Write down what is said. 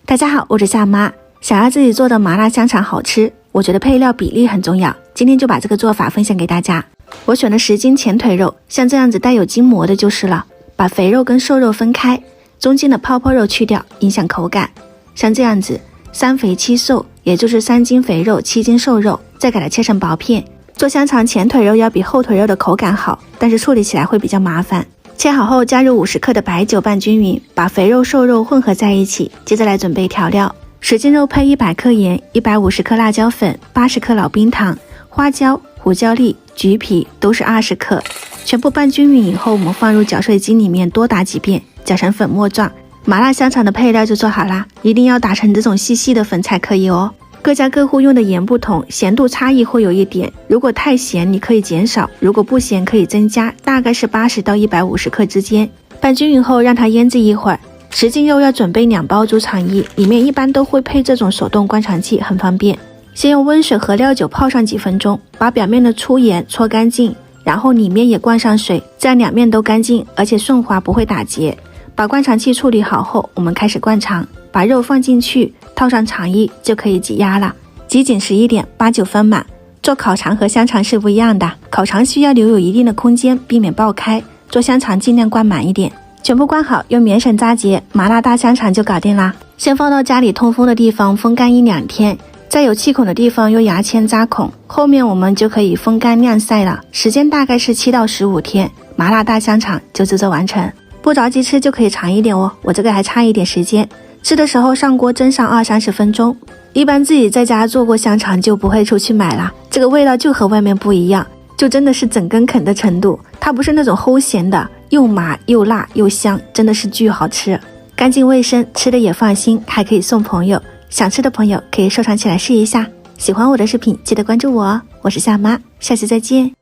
大家好，我是夏妈。想要自己做的麻辣香肠好吃，我觉得配料比例很重要。今天就把这个做法分享给大家。我选了10斤前腿肉，像这样子带有筋膜的就是了。把肥肉跟瘦肉分开，中间的泡泡肉去掉，影响口感。像这样子3肥7瘦，也就是3斤肥肉7斤瘦肉，再给它切成薄片。做香肠前腿肉要比后腿肉的口感好，但是处理起来会比较麻烦。切好后加入50克的白酒拌均匀，把肥肉瘦肉混合在一起。接着来准备调料，10斤肉配100克盐，150克辣椒粉，80克老冰糖，花椒、胡椒粒、橘皮都是20克。全部拌均匀以后，我们放入搅碎机里面多打几遍，搅成粉末状。麻辣香肠的配料就做好啦，一定要打成这种细细的粉才可以哦。各家各户用的盐不同，咸度差异会有一点，如果太咸你可以减少，如果不咸可以增加，大概是80到150克之间。拌均匀后让它腌制一会儿。10斤肉要准备2包猪肠衣，里面一般都会配这种手动灌肠器，很方便。先用温水和料酒泡上几分钟，把表面的粗盐搓干净，然后里面也灌上水，这样两面都干净，而且顺滑不会打结。把灌肠器处理好后，我们开始灌肠，把肉放进去，套上肠衣就可以挤压了，挤紧11点，8、9分满。做烤肠和香肠是不一样的，烤肠需要留有一定的空间，避免爆开，做香肠尽量灌满一点。全部灌好，用棉绳扎结，麻辣大香肠就搞定啦。先放到家里通风的地方风干1、2天，在有气孔的地方用牙签扎孔，后面我们就可以风干晾晒了，时间大概是7到15天，麻辣大香肠就制作完成。不着急吃就可以长一点哦，我这个还差一点时间。吃的时候上锅蒸上20-30分钟。一般自己在家做过香肠就不会出去买了，这个味道就和外面不一样，就真的是整根啃的程度，它不是那种齁咸的，又麻又辣又香，真的是巨好吃。干净卫生，吃的也放心，还可以送朋友，想吃的朋友可以收藏起来试一下。喜欢我的视频记得关注我哦，我是夏妈，下期再见。